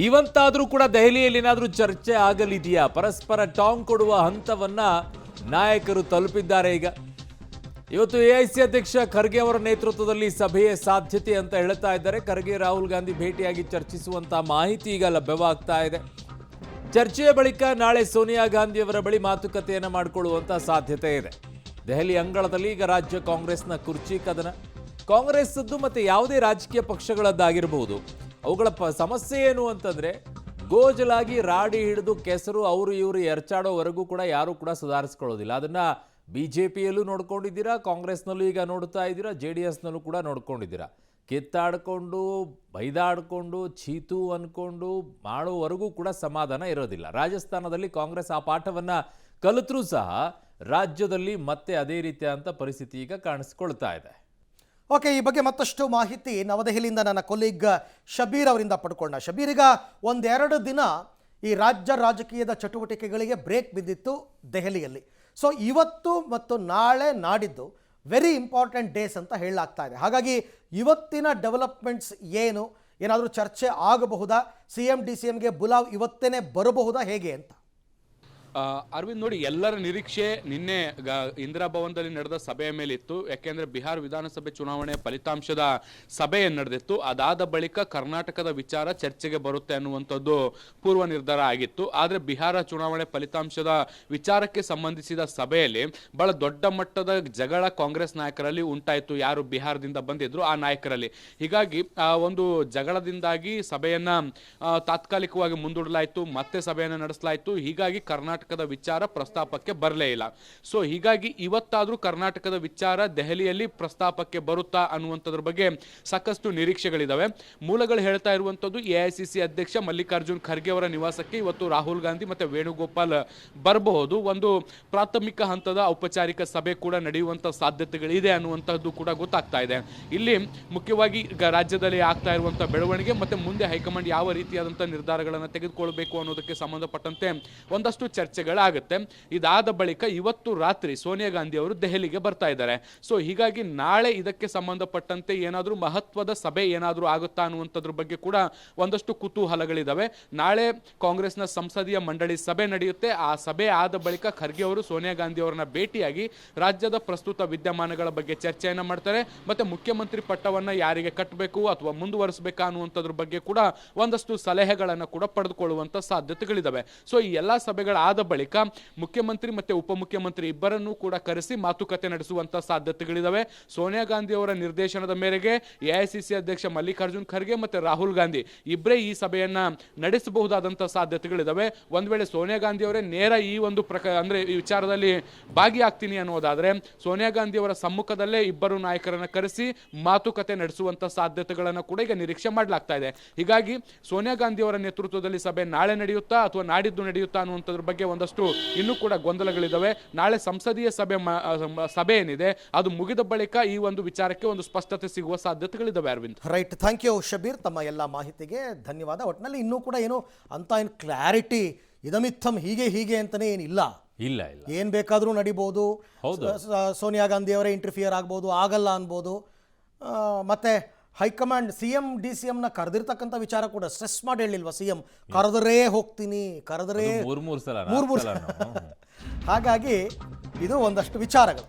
ಇವಂತಾದ್ರೂ ಕೂಡ ದೆಹಲಿಯಲ್ಲಿ ಏನಾದರೂ ಚರ್ಚೆ ಆಗಲಿದೆಯಾ? ಪರಸ್ಪರ ಟಾಂಗ್ ಕೊಡುವ ಹಂತವನ್ನ ನಾಯಕರು ತಲುಪಿದ್ದಾರೆ. ಈಗ ಇವತ್ತು ಎಐಸಿ ಅಧ್ಯಕ್ಷ ಖರ್ಗೆ ಅವರ ನೇತೃತ್ವದಲ್ಲಿ ಸಭೆಯ ಸಾಧ್ಯತೆ ಅಂತ ಹೇಳ್ತಾ ಇದ್ದಾರೆ. ಖರ್ಗೆ ರಾಹುಲ್ ಗಾಂಧಿ ಭೇಟಿಯಾಗಿ ಚರ್ಚಿಸುವಂತ ಮಾಹಿತಿ ಈಗ ಲಭ್ಯವಾಗ್ತಾ ಇದೆ. ಚರ್ಚೆಯ ಬಳಿಕ ನಾಳೆ ಸೋನಿಯಾ ಗಾಂಧಿ ಅವರ ಬಳಿ ಮಾತುಕತೆಯನ್ನು ಮಾಡಿಕೊಳ್ಳುವಂತ ಸಾಧ್ಯತೆ ಇದೆ. ದೆಹಲಿ ಅಂಗಳದಲ್ಲಿ ಈಗ ರಾಜ್ಯ ಕಾಂಗ್ರೆಸ್ನ ಕುರ್ಚಿ ಕದನ. ಕಾಂಗ್ರೆಸ್ಸದ್ದು ಮತ್ತೆ ಯಾವುದೇ ರಾಜಕೀಯ ಪಕ್ಷಗಳದ್ದಾಗಿರಬಹುದು, ಅವುಗಳ ಸಮಸ್ಯೆ ಏನು ಅಂತಂದ್ರೆ ಗೋಜಲಾಗಿ ರಾಡಿ ಹಿಡಿದು ಕೆಸರು ಅವರು ಇವರು ಎರಚಾಡೋವರೆಗೂ ಕೂಡ ಯಾರು ಕೂಡ ಸುಧಾರಿಸ್ಕೊಳ್ಳೋದಿಲ್ಲ. ಅದನ್ನ ಬಿಜೆಪಿಯಲ್ಲೂ ನೋಡ್ಕೊಂಡಿದ್ದೀರಾ, ಕಾಂಗ್ರೆಸ್ನಲ್ಲೂ ಈಗ ನೋಡ್ತಾ ಇದ್ದೀರಾ, JDSನಲ್ಲೂ ಕೂಡ ನೋಡ್ಕೊಂಡಿದ್ದೀರಾ. ಕಿತ್ತಾಡ್ಕೊಂಡು ಬೈದಾಡ್ಕೊಂಡು ಚೀತು ಅನ್ಕೊಂಡು ಮಾಡೋವರೆಗೂ ಕೂಡ ಸಮಾಧಾನ ಇರೋದಿಲ್ಲ. ರಾಜಸ್ಥಾನದಲ್ಲಿ ಕಾಂಗ್ರೆಸ್ ಆ ಪಾಠವನ್ನ ಕಲಿತರೂ ಸಹ ರಾಜ್ಯದಲ್ಲಿ ಮತ್ತೆ ಅದೇ ರೀತಿಯಾದಂಥ ಪರಿಸ್ಥಿತಿ ಈಗ ಕಾಣಿಸ್ಕೊಳ್ತಾ ಇದೆ. ಓಕೆ, ಈ ಬಗ್ಗೆ ಮತ್ತಷ್ಟು ಮಾಹಿತಿ ನವದೆಹಲಿಯಿಂದ ನನ್ನ ಕೊಲೀಗ್ ಶಬೀರ್ ಅವರಿಂದ ಪಡ್ಕೊಂಡ. ಶಬೀರ್, ಈಗ ಒಂದೆರಡು ದಿನ ಈ ರಾಜ್ಯ ರಾಜಕೀಯದ ಚಟುವಟಿಕೆಗಳಿಗೆ ಬ್ರೇಕ್ ಬಿದ್ದಿತ್ತು ದೆಹಲಿಯಲ್ಲಿ. ಸೊ ಇವತ್ತು ಮತ್ತು ನಾಳೆ ನಾಡಿದ್ದು ವೆರಿ ಇಂಪಾರ್ಟೆಂಟ್ ಡೇಸ್ ಅಂತ ಹೇಳಲಾಗ್ತಾ ಇದೆ. ಹಾಗಾಗಿ ಇವತ್ತಿನ ಡೆವಲಪ್ಮೆಂಟ್ಸ್ ಏನಾದರೂ ಚರ್ಚೆ ಆಗಬಹುದಾ? CM DCMಗೆ ಬುಲಾವ್ ಇವತ್ತೇನೆ ಬರಬಹುದಾ, ಹೇಗೆ ಅಂತ? ಅರವಿಂದ್, ನೋಡಿ, ಎಲ್ಲರ ನಿರೀಕ್ಷೆ ನಿನ್ನೆ ಇಂದಿರಾ ಭವನದಲ್ಲಿ ನಡೆದ ಸಭೆಯ ಮೇಲೆ ಇತ್ತು. ಯಾಕೆಂದ್ರೆ ಬಿಹಾರ ವಿಧಾನಸಭೆ ಚುನಾವಣೆಯ ಫಲಿತಾಂಶದ ಸಭೆ ನಡೆದಿತ್ತು. ಅದಾದ ಬಳಿಕ ಕರ್ನಾಟಕದ ವಿಚಾರ ಚರ್ಚೆಗೆ ಬರುತ್ತೆ ಅನ್ನುವಂಥದ್ದು ಪೂರ್ವ ನಿರ್ಧಾರ ಆಗಿತ್ತು. ಆದರೆ ಬಿಹಾರ ಚುನಾವಣೆ ಫಲಿತಾಂಶದ ವಿಚಾರಕ್ಕೆ ಸಂಬಂಧಿಸಿದ ಸಭೆಯಲ್ಲಿ ಬಹಳ ದೊಡ್ಡ ಮಟ್ಟದ ಜಗಳ ಕಾಂಗ್ರೆಸ್ ನಾಯಕರಲ್ಲಿ ಉಂಟಾಯಿತು. ಯಾರು ಬಿಹಾರದಿಂದ ಬಂದಿದ್ರು ಆ ನಾಯಕರಲ್ಲಿ. ಹೀಗಾಗಿ ಒಂದು ಜಗಳದಿಂದಾಗಿ ಸಭೆಯನ್ನ ತಾತ್ಕಾಲಿಕವಾಗಿ ಮುಂದೂಡಲಾಯಿತು, ಮತ್ತೆ ಸಭೆಯನ್ನು ನಡೆಸಲಾಯಿತು. ಹೀಗಾಗಿ ಕರ್ನಾಟಕದ ವಿಚಾರ ಪ್ರಸ್ತಾಪಕ್ಕೆ ಬರಲೇ ಇಲ್ಲ. ಸೊ ಹೀಗಾಗಿ ಇವತ್ತಾದ್ರೂ ಕರ್ನಾಟಕದ ವಿಚಾರ ದೆಹಲಿಯಲ್ಲಿ ಪ್ರಸ್ತಾಪಕ್ಕೆ ಬರುತ್ತಾ ಅನ್ನುವಂಥದ್ರ ಬಗ್ಗೆ ಸಾಕಷ್ಟು ನಿರೀಕ್ಷೆಗಳಿದಾವೆ. ಮೂಲಗಳು ಹೇಳ್ತಾ ಇರುವಂತದ್ದು AICC ಅಧ್ಯಕ್ಷ ಮಲ್ಲಿಕಾರ್ಜುನ್ ಖರ್ಗೆ ಅವರ ನಿವಾಸಕ್ಕೆ ಇವತ್ತು ರಾಹುಲ್ ಗಾಂಧಿ ಮತ್ತೆ ವೇಣುಗೋಪಾಲ್ ಬರಬಹುದು. ಒಂದು ಪ್ರಾಥಮಿಕ ಹಂತದ ಔಪಚಾರಿಕ ಸಭೆ ಕೂಡ ನಡೆಯುವಂತ ಸಾಧ್ಯತೆಗಳಿದೆ ಅನ್ನುವಂಥದ್ದು ಕೂಡ ಗೊತ್ತಾಗ್ತಾ ಇದೆ. ಇಲ್ಲಿ ಮುಖ್ಯವಾಗಿ ರಾಜ್ಯದಲ್ಲಿ ಆಗ್ತಾ ಇರುವಂತಹ ಬೆಳವಣಿಗೆ ಮತ್ತೆ ಮುಂದೆ ಹೈಕಮಾಂಡ್ ಯಾವ ರೀತಿಯಾದಂತಹ ನಿರ್ಧಾರಗಳನ್ನು ತೆಗೆದುಕೊಳ್ಬೇಕು ಅನ್ನೋದಕ್ಕೆ ಸಂಬಂಧಪಟ್ಟಂತೆ ಒಂದಷ್ಟು ಚರ್ಚೆಗಳಾಗುತ್ತೆ. ಇದಾದ ಬಳಿಕ ಇವತ್ತು ರಾತ್ರಿ ಸೋನಿಯಾ ಗಾಂಧಿ ಅವರು ದೆಹಲಿಗೆ ಬರ್ತಾ ಇದ್ದಾರೆ. ಸೊ ಹೀಗಾಗಿ ನಾಳೆ ಇದಕ್ಕೆ ಸಂಬಂಧಪಟ್ಟಂತೆ ಏನಾದರೂ ಮಹತ್ವದ ಸಭೆ ಏನಾದರೂ ಆಗುತ್ತಾ ಅನ್ನುವಂಥದ್ರ ಬಗ್ಗೆ ಕೂಡ ಒಂದಷ್ಟು ಕುತೂಹಲಗಳಿದಾವೆ. ನಾಳೆ ಕಾಂಗ್ರೆಸ್ನ ಸಂಸದೀಯ ಮಂಡಳಿ ಸಭೆ ನಡೆಯುತ್ತೆ. ಆ ಸಭೆ ಆದ ಬಳಿಕ ಖರ್ಗೆ ಅವರು ಸೋನಿಯಾ ಗಾಂಧಿ ಅವರನ್ನ ಭೇಟಿಯಾಗಿ ರಾಜ್ಯದ ಪ್ರಸ್ತುತ ವಿದ್ಯಮಾನಗಳ ಬಗ್ಗೆ ಚರ್ಚೆಯನ್ನ ಮಾಡ್ತಾರೆ. ಮತ್ತೆ ಮುಖ್ಯಮಂತ್ರಿ ಪಟ್ಟವನ್ನ ಯಾರಿಗೆ ಕಟ್ಟಬೇಕು ಅಥವಾ ಮುಂದುವರಿಸಬೇಕಾ ಅನ್ನುವಂಥದ್ರ ಬಗ್ಗೆ ಕೂಡ ಒಂದಷ್ಟು ಸಲಹೆಗಳನ್ನು ಕೂಡ ಪಡೆದುಕೊಳ್ಳುವಂತ ಸಾಧ್ಯತೆಗಳಿದಾವೆ. ಸೊ ಈ ಎಲ್ಲಾ ಸಭೆಗಳಾದ ಬಳಿಕ ಮುಖ್ಯಮಂತ್ರಿ ಮತ್ತೆ ಉಪಮುಖ್ಯಮಂತ್ರಿ ಇಬ್ಬರನ್ನೂ ಕೂಡ ಕರೆಸಿ ಮಾತುಕತೆ ನಡೆಸುವಂತ ಸಾಧ್ಯತೆಗಳಿದಾವೆ. ಸೋನಿಯಾ ಗಾಂಧಿ ಅವರ ನಿರ್ದೇಶನದ ಮೇರೆಗೆ AICC ಅಧ್ಯಕ್ಷ ಮಲ್ಲಿಕಾರ್ಜುನ್ ಖರ್ಗೆ ಮತ್ತೆ ರಾಹುಲ್ ಗಾಂಧಿ ಇಬ್ಬರೇ ಈ ಸಭೆಯನ್ನ ನಡೆಸಬಹುದಾದಂತಹ ಸಾಧ್ಯತೆಗಳಿದಾವೆ. ಒಂದ್ ವೇಳೆ ಸೋನಿಯಾ ಗಾಂಧಿ ಅವರೇ ನೇರ ಈ ಒಂದು ಅಂದ್ರೆ ಈ ವಿಚಾರದಲ್ಲಿ ಭಾಗಿಯಾಗ್ತೀನಿ ಅನ್ನೋದಾದ್ರೆ ಸೋನಿಯಾ ಗಾಂಧಿ ಅವರ ಸಮ್ಮುಖದಲ್ಲೇ ಇಬ್ಬರು ನಾಯಕರನ್ನ ಕರೆಸಿ ಮಾತುಕತೆ ನಡೆಸುವಂತ ಸಾಧ್ಯತೆಗಳನ್ನ ಕೂಡ ಈಗ ನಿರೀಕ್ಷೆ ಮಾಡಲಾಗ್ತಾ ಇದೆ. ಹೀಗಾಗಿ ಸೋನಿಯಾ ಗಾಂಧಿ ಅವರ ನೇತೃತ್ವದಲ್ಲಿ ಸಭೆ ನಾಳೆ ನಡೆಯುತ್ತಾ ಅಥವಾ ನಾಡಿದ್ದು ನಡೆಯುತ್ತಾ ಅನ್ನುವಂಥದ್ರ ಬಗ್ಗೆ ಒಂದಷ್ಟು ಇನ್ನೂ ಕೂಡ ಗೊಂದಲಗಳಿದಾವೆ. ನಾಳೆ ಸಂಸದೀಯ ಸಭೆ ಏನಿದೆ ಅದು ಮುಗಿದ ಬಳಿಕ ಈ ಒಂದು ವಿಚಾರಕ್ಕೆ ಒಂದು ಸ್ಪಷ್ಟತೆ ಸಿಗುವ ಸಾಧ್ಯತೆಗಳಿದಾವೆ. Arvind, right, thank you Shabir, ತಮ್ಮ ಎಲ್ಲ ಮಾಹಿತಿಗೆ ಧನ್ಯವಾದ. ಒಟ್ಟಿನಲ್ಲಿ ಇನ್ನೂ ಕೂಡ ಏನು ಅಂತ ಏನು ಕ್ಲಾರಿಟಿ ಇದಮಿತ್ತಮ್ ಹೀಗೆ ಅಂತಾನೆ ಏನಿಲ್ಲ. ಇಲ್ಲ, ಏನ್ ಬೇಕಾದ್ರೂ ನಡಿಬಹುದು. ಸೋನಿಯಾ ಗಾಂಧಿ ಅವರೇ ಇಂಟರ್ಫಿಯರ್ ಆಗ್ಬೋದು, ಆಗಲ್ಲ ಅನ್ಬೋದು. ಮತ್ತೆ ಹೈಕಮಾಂಡ್ CM DCMನ ಕರೆದಿರ್ತಕ್ಕಂಥ ವಿಚಾರ ಕೂಡ ಸ್ಟ್ರೆಸ್ ಮಾಡಿ ಹೇಳಿಲ್ವಾ CM? ಕರೆದರೇ ಹೋಗ್ತೀನಿ, ಕರೆದರೇ ಮೂರು ಸಲ ಹಾಗಾಗಿ ಇದು ಒಂದಷ್ಟು ವಿಚಾರಗಳು.